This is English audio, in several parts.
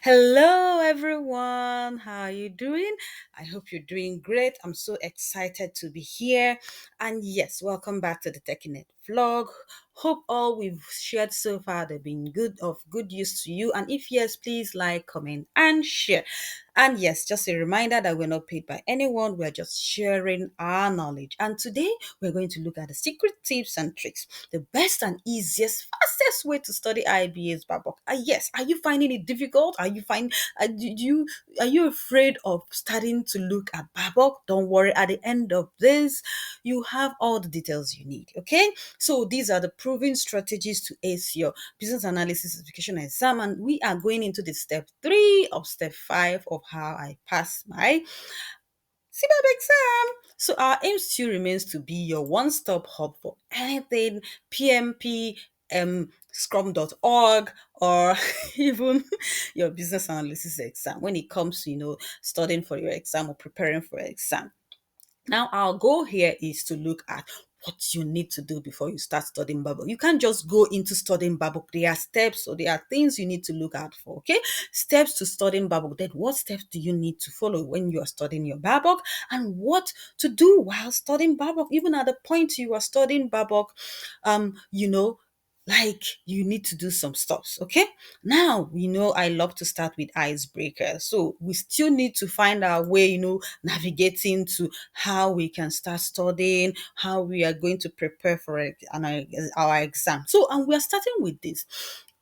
Hello, everyone. How are you doing? I hope you're doing great. I'm so excited to be here. And yes, welcome back to the TechNet vlog. Hope all we've shared so far have been good use to you. And if yes, please like, comment, and share. And yes, just a reminder that we're not paid by anyone. We're just sharing our knowledge. And today we're going to look at the secret tips and tricks, the best and easiest, fastest way to study IIBA's Babok. Yes, are you finding it difficult? Are you afraid of starting to look at Babok? Don't worry. At the end of this, you have all the details you need. Okay. So these are the proven strategies to ace your business analysis certification exam, and we are going into the step 3 of step 5 of how I passed my CBAP exam. So our aim still remains to be your one-stop hub for anything PMP, scrum.org, or even your business analysis exam when it comes to studying for your exam or preparing for your exam. Now, our goal here is to look at what you need to do before you start studying Babok. You can't just go into studying Babok. There are steps or there are things you need to look out for, okay? Steps to studying Babok. Then what steps do you need to follow when you are studying your Babok, and what to do while studying Babok? Even at the point you are studying Babok, like you need to do some stuffs. Okay, now I love to start with icebreaker, so we still need to find our way, navigating to how we can start studying, how we are going to prepare for our exam. So, and we are starting with this.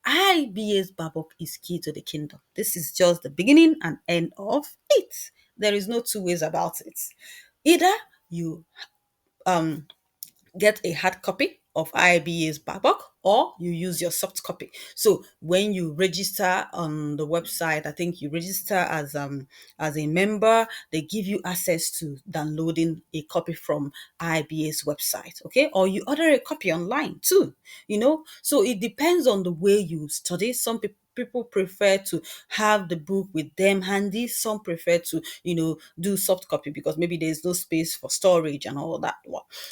IBA's Babok is key to the kingdom. This is just the beginning and end of it. There is no two ways about it. Either you um get a hard copy of IIBA's Babok, or you use your soft copy. So when you register on the website, I think you register as a member, they give you access to downloading a copy from IIBA's website, okay? Or you order a copy online too, So it depends on the way you study. Some people prefer to have the book with them handy. Some prefer to do soft copy because maybe there's no space for storage and all that.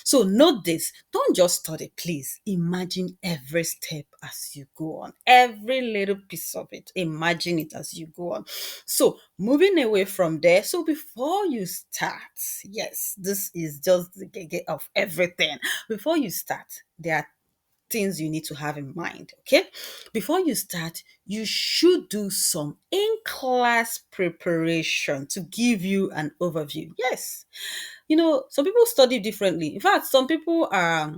So note this, don't just study, please. Imagine every step as you go on, every little piece of it. Imagine it as you go on. So moving away from there, so before you start, yes, this is just the gege of everything. Before you start, there are things you need to have in mind. Okay, before you start, you should do some in-class preparation to give you an overview. Yes, some people study differently. In fact, some people are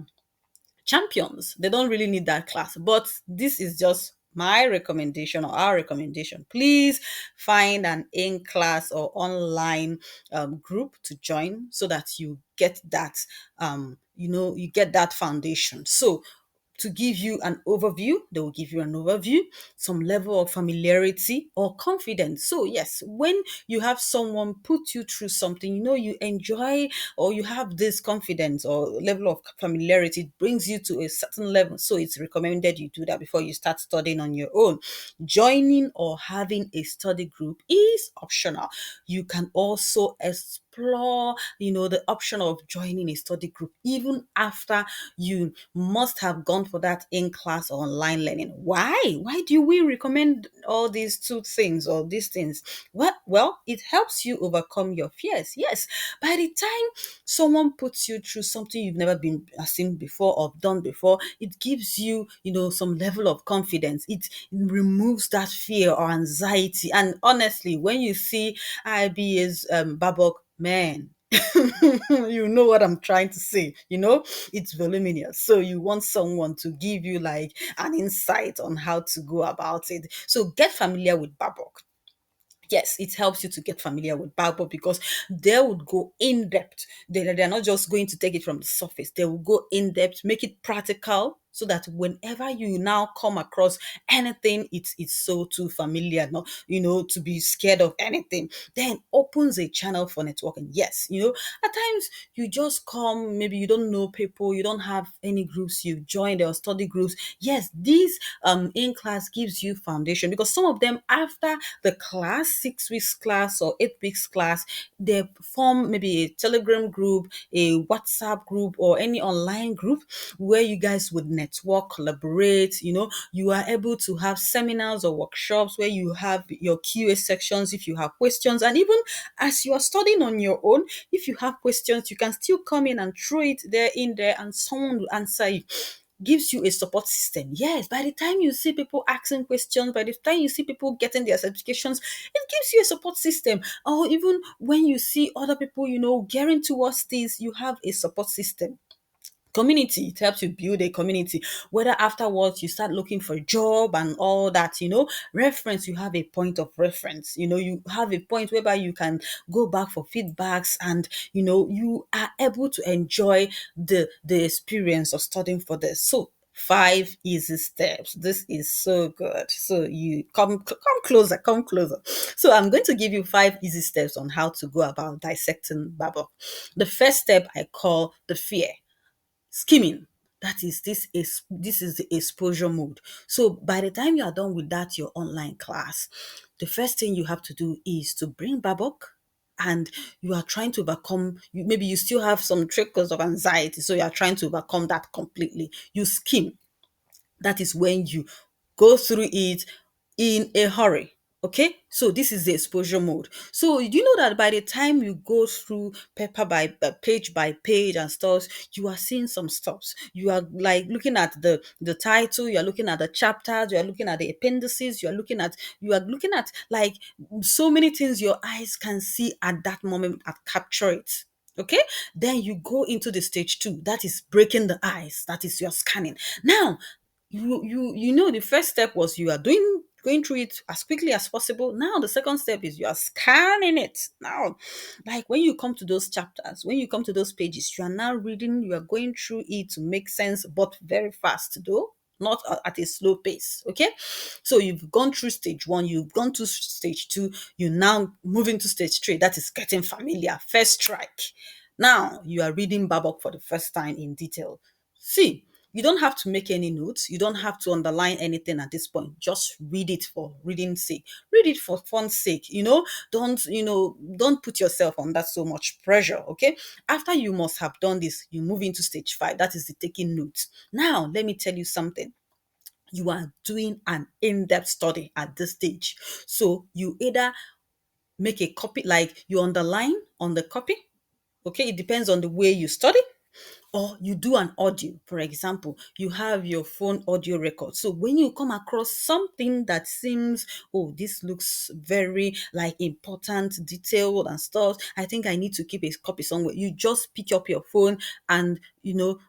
champions. They don't really need that class. But this is just my recommendation or our recommendation. Please find an in-class or online group to join so that you get that you get that foundation. So to give you an overview. They will give you an overview, some level of familiarity or confidence. So, yes, when you have someone put you through something, you enjoy, or you have this confidence or level of familiarity, it brings you to a certain level. So, it's recommended you do that before you start studying on your own. Joining or having a study group is optional. You can also explore, the option of joining a study group even after you must have gone for that in-class or online learning. Why? Why do we recommend all these two things or these things? Well, it helps you overcome your fears. Yes, by the time someone puts you through something you've never been seen before or done before, it gives you, some level of confidence. It removes that fear or anxiety. And honestly, when you see IBA's Babok, man, you know what I'm trying to say. It's voluminous. So you want someone to give you like an insight on how to go about it. So get familiar with Babok. Yes, it helps you to get familiar with Bible because they would go in depth. They're not just going to take it from the surface. They will go in depth, make it practical, so that whenever you now come across anything, it's so too familiar, not to be scared of anything. Then opens a channel for networking. Yes, at times you just come, maybe you don't know people, you don't have any groups you've joined or study groups. Yes, this in class gives you foundation because some of them after the class, 6 weeks class or 8 weeks class, they form maybe a Telegram group, a WhatsApp group, or any online group where you guys would network, collaborate. You are able to have seminars or workshops where you have your QA sections if you have questions. And even as you are studying on your own, if you have questions, you can still come in and throw it there in there and someone will answer you. Gives you a support system. Yes, by the time you see people asking questions, by the time you see people getting their certifications, it gives you a support system. Or even when you see other people, gearing towards this, you have a support system. Community, it helps you build a community, whether afterwards you start looking for a job and all that. Reference, you have a point of reference. You have a point whereby you can go back for feedbacks, and you are able to enjoy the experience of studying for this. So 5 easy steps. This is so good. So you come closer. So I'm going to give you 5 easy steps on how to go about dissecting Babok. The first step I call the fear. Skimming. This is the exposure mode. So by the time you are done with that your online class, the first thing you have to do is to bring Babok, and you are trying to overcome, maybe you still have some trickles of anxiety, so you are trying to overcome that completely. You skim. That is when you go through it in a hurry. Okay, so this is the exposure mode. So you know that by the time you go through paper page by page and stuff, you are seeing some stuffs. You are like looking at the title, you are looking at the chapters, you are looking at the appendices, you are looking at like so many things your eyes can see at that moment and capture it. Okay, then you go into the stage two. That is breaking the ice. That is your scanning. Now, the first step was you are going through it as quickly as possible. Now the second step is you are scanning it. Now, like when you come to those chapters, when you come to those pages, you are now reading, you are going through it to make sense, but very fast though, not at a slow pace. Okay, so you've gone through stage one, you've gone to stage two, you now move into stage three. That is getting familiar, first strike. Now you are reading Babok for the first time in detail. See, you don't have to make any notes. You don't have to underline anything at this point. Just read it for reading's sake. Read it for fun's sake. Don't put yourself under so much pressure. Okay. After you must have done this, you move into stage five. That is the taking notes. Now, let me tell you something. You are doing an in-depth study at this stage. So you either make a copy, like you underline on the copy. Okay. It depends on the way you study, or you do an audio. For example, you have your phone audio record. So when you come across something that seems, oh, this looks very like important, detailed and stuff, I think I need to keep a copy somewhere. You just pick up your phone and,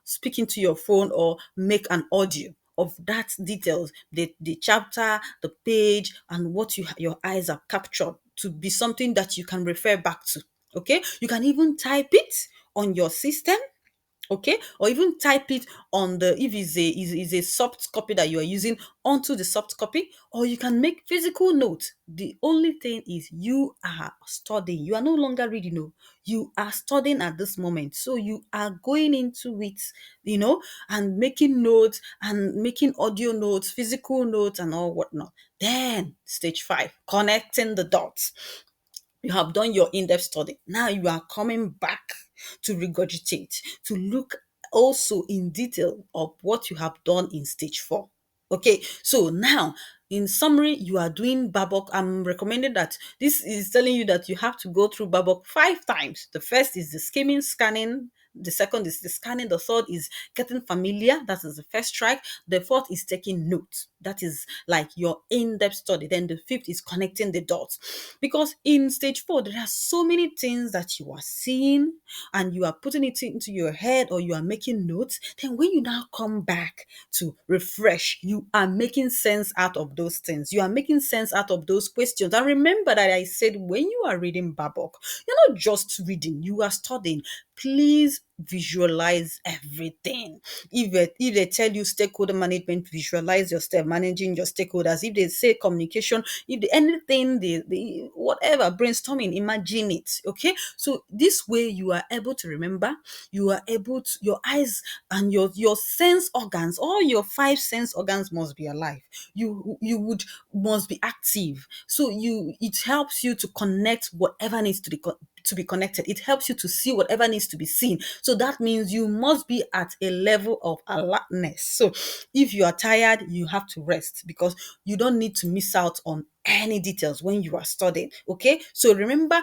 speak into your phone or make an audio of that details, the chapter, the page, and what your eyes have captured, to be something that you can refer back to. Okay, you can even type it on your system. Okay, or even type it on the, if it's a soft copy that you are using, onto the soft copy, or you can make physical notes. The only thing is you are studying. You are no longer reading. No, you are studying at this moment. So you are going into it, and making notes and making audio notes, physical notes, and all whatnot. Then stage five, connecting the dots. You have done your in-depth study. Now you are coming back to regurgitate, to look also in detail of what you have done in stage four. Okay, so now in summary, you are doing Babok. I'm recommending that this is telling you that you have to go through Babok 5 times. The first is the skimming, scanning. The second is the scanning. The third is getting familiar. That is the first track. The fourth is taking notes. That is like your in-depth study. Then the fifth is connecting the dots. Because in stage four, there are so many things that you are seeing and you are putting it into your head, or you are making notes. Then when you now come back to refresh, you are making sense out of those things. You are making sense out of those questions. And remember that I said when you are reading Babok, you're not just reading, you are studying. Please visualize everything. If they tell you stakeholder management, visualize your step managing your stakeholders. If they say communication, if they, anything, they whatever, brainstorming, imagine it. Okay, so this way you are able to remember. You are able to, your eyes and your sense organs, all your 5 sense organs must be alive. You must be active. So it helps you to connect whatever needs to to be connected. It helps you to see whatever needs to be seen. So that means you must be at a level of alertness. So if you are tired, you have to rest, because you don't need to miss out on any details when you are studying. Okay, so remember,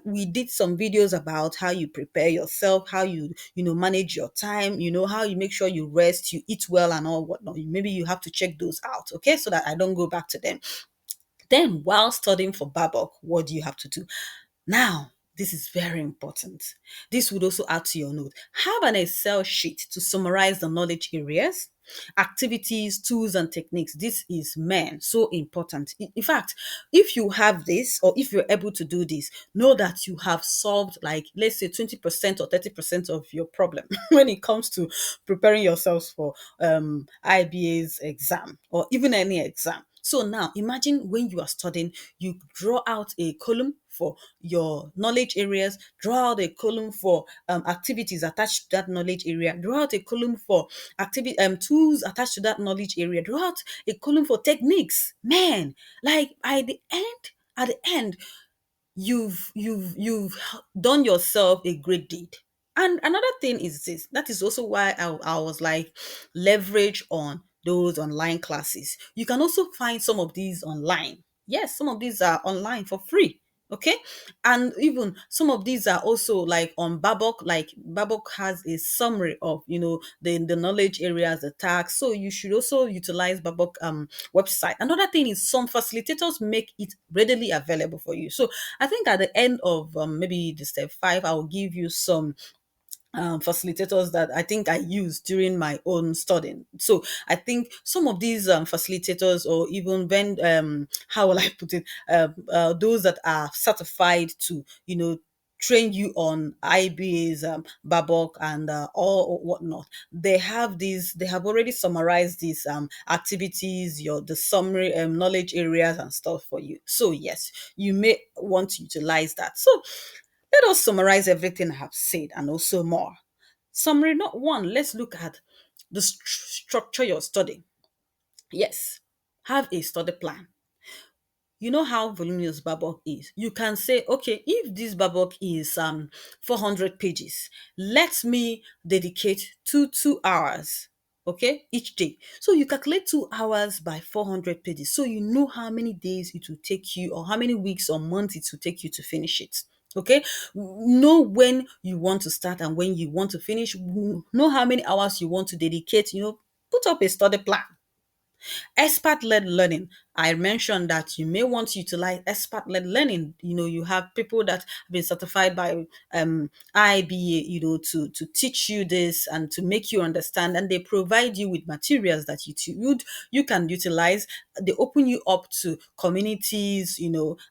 we did some videos about how you prepare yourself, how you manage your time, how you make sure you rest, you eat well, and all whatnot. Maybe you have to check those out, okay, so that I don't go back to them. Then, while studying for Babok, what do you have to do? Now, this is very important. This would also add to your note. Have an Excel sheet to summarize the knowledge areas, activities, tools, and techniques. This is, man, so important. In fact, if you have this, or if you're able to do this, know that you have solved, like, let's say 20% or 30% of your problem when it comes to preparing yourselves for IBA's exam, or even any exam. So now imagine when you are studying, you draw out a column for your knowledge areas, draw out a column for activities attached to that knowledge area, draw out a column for activity tools attached to that knowledge area, draw out a column for techniques. Man, like at the end, you've done yourself a great deed. And another thing is this, that is also why I was like, leverage on those online classes. You can also find some of these online. Yes, some of these are online for free. Okay, and even some of these are also like on Babok. Like, Babok has a summary of the knowledge areas, the tasks. So you should also utilize Babok website. Another thing is, some facilitators make it readily available for you. So I think at the end of maybe the step 5, I will give you some facilitators that I think I used during my own studying. So I think some of these facilitators, or even how will I put it, those that are certified to train you on IBA's Babok and all whatnot. They have already summarized these activities, the summary knowledge areas and stuff for you. So yes, you may want to utilize that. So let us summarize everything I have said and also more. Summary not one, let's look at the structure your study. Yes, have a study plan. You know how voluminous Babok is. You can say, okay, if this Babok is 400 pages, let me dedicate 2 hours, okay, each day. So you calculate 2 hours by 400 pages. So you know how many days it will take you, or how many weeks or months it will take you to finish it. Okay, know when you want to start and when you want to finish. Know how many hours you want to dedicate. Put up a study plan. Expert-led learning. I mentioned that you may want to utilize expert-led learning. You have people that have been certified by IIBA, to teach you this and to make you understand, and they provide you with materials that you can utilize. They open you up to communities,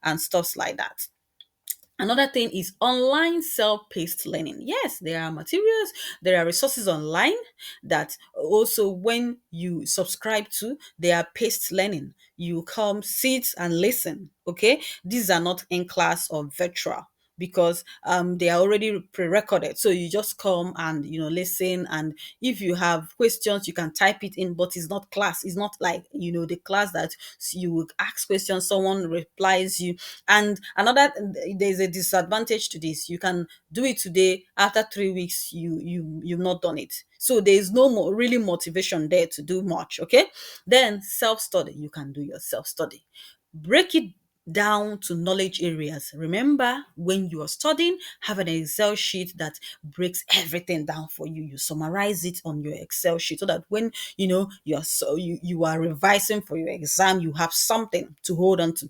and stuffs like that. Another thing is online self-paced learning. Yes, there are materials, there are resources online that also, when you subscribe to, they are paced learning. You come, sit, and listen. Okay, these are not in class or virtual, because they are already pre-recorded. So you just come and listen, and if you have questions, you can type it in. But it's not class. It's not like the class that you will ask questions, someone replies you. And another, there's a disadvantage to this. You can do it today, after 3 weeks you've not done it. So there is no more really motivation there to do much. Okay, then self-study. You can do your self-study. Break it down to knowledge areas. Remember, when you are studying, have an Excel sheet that breaks everything down for you. You summarize it on your Excel sheet, so that when you are revising for your exam, you have something to hold on to.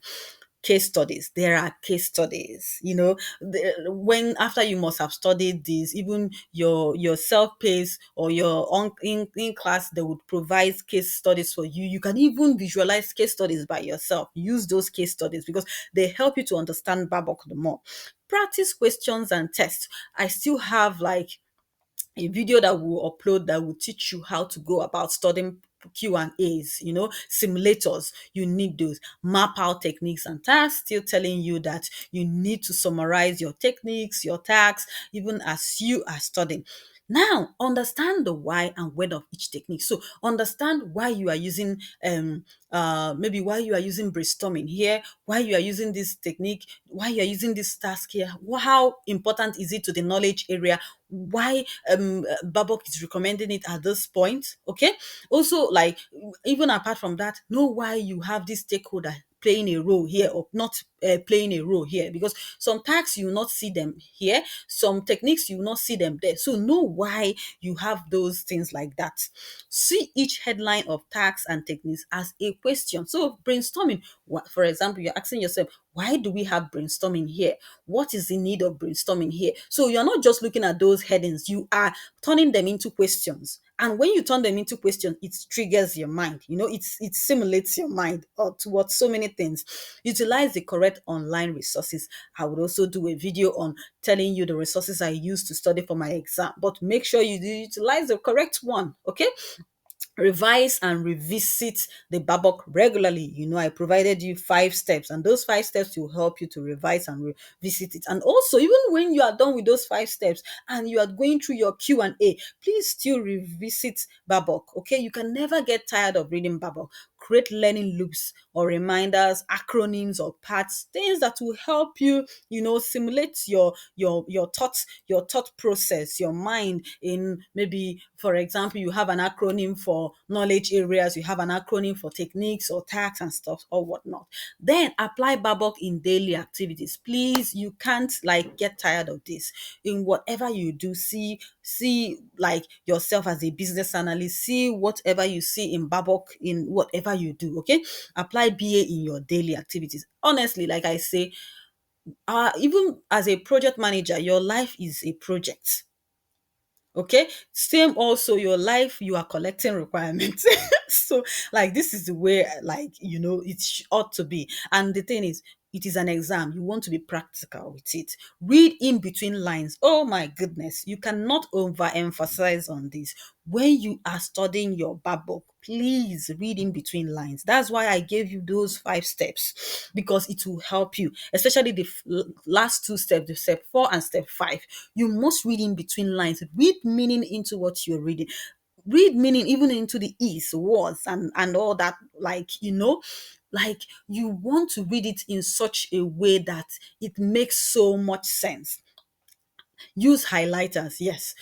Case studies. There are case studies. When after you must have studied this, even your self pace or your in class, they would provide case studies for you. You can even visualize case studies by yourself. Use those case studies, because they help you to understand Babok the more. Practice questions and tests. I still have like a video that we'll upload that will teach you how to go about studying Q&As, simulators. You need those. Map out techniques and tasks, still telling you that you need to summarize your techniques, your tasks, even as you are studying. Now, understand the why and when of each technique. So, understand why you are using maybe why you are using brainstorming here, why you are using this technique, why you are using this task here, how important is it to the knowledge area, why Babok is recommending it at this point. Okay. Also, like, even apart from that, know why you have this stakeholder playing a role here or not playing a role here, because some tasks you will not see them here, some techniques you will not see them there. So know why you have those things like that. See each headline of tasks and techniques as a question. So brainstorming, for example, you're asking yourself, why do we have brainstorming here? What is the need of brainstorming here? So you're not just looking at those headings, you are turning them into questions. And when you turn them into questions, it triggers your mind. It simulates your mind towards so many things. Utilize the correct online resources. I would also do a video on telling you the resources I use to study for my exam, but make sure you utilize the correct one. Okay. Revise and revisit the Babok regularly. I provided you 5 steps, and those 5 steps will help you to revise and revisit it. And also, even when you are done with those 5 steps and you are going through your Q&A, please still revisit Babok. Okay, you can never get tired of reading Babok. Create learning loops or reminders, acronyms or parts, things that will help you, simulate your thought process, your mind. In maybe, for example, you have an acronym for knowledge areas, you have an acronym for techniques or tasks and stuff or whatnot. Then apply Babok in daily activities. Please, you can't get tired of this. In whatever you do, see like yourself as a business analyst, see whatever you see in Babok in whatever you do. Okay, apply BA in your daily activities. Honestly, like I say, even as a project manager, your life is a project. Okay, same also your life, you are collecting requirements. So, like, this is the way, it ought to be. And the thing is, it is an exam, you want to be practical with it. Read in between lines. Oh my goodness, you cannot overemphasize on this. When you are studying your Babok, please read in between lines. That's why I gave you those 5 steps, because it will help you, especially the last 2 steps, the step 4 and step 5. You must read in between lines. Read meaning into what you're reading. Read meaning even into the is, was, and all that. You want to read it in such a way that it makes so much sense. Use highlighters, yes.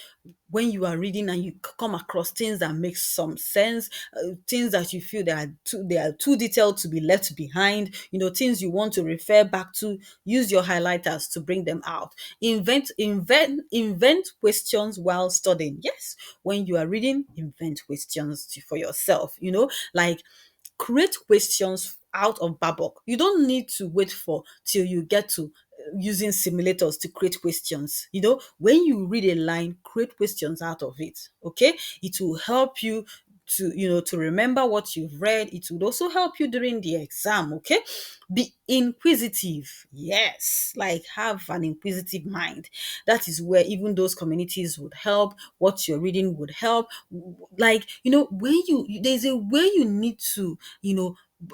When you are reading and you come across things that make some sense, things that you feel they are too detailed to be left behind, things you want to refer back to, use your highlighters to bring them out. Invent questions while studying. Yes, when you are reading, invent questions for yourself. Like, create questions out of Babok. You don't need to wait for till you get to using simulators to create questions. When you read a line, create questions out of it. Okay, it will help you to remember what you've read. It would also help you during the exam. Okay, be inquisitive. Yes, like, have an inquisitive mind. That is where even those communities would help, what you're reading would help. Like, when there's a way you need to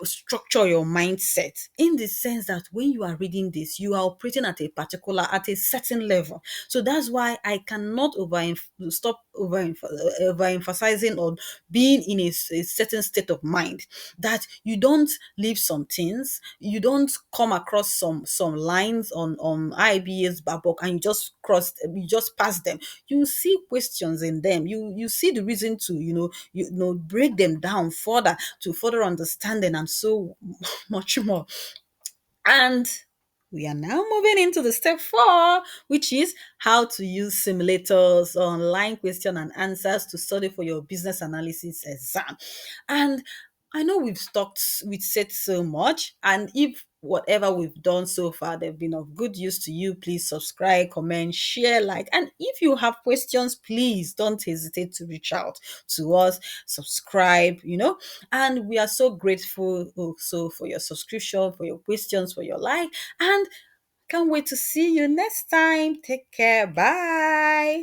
structure your mindset, in the sense that when you are reading this, you are operating at a certain level. So that's why I cannot stop overemphasizing on being in a certain state of mind, that you don't leave some things, you don't come across some lines on IIBA's Babok and you just pass them. You see questions in them, you see the reason to break them down further, to further understanding, and so much more. And we are now moving into the step 4, which is how to use simulators, online question and answers to study for your business analysis exam. And I know we've said so much, and if whatever we've done so far, they've been of good use to you, please subscribe, comment, share, like, and if you have questions, please don't hesitate to reach out to us. Subscribe, and we are so grateful also for your subscription, for your questions, for your like, and can't wait to see you next time. Take care. Bye.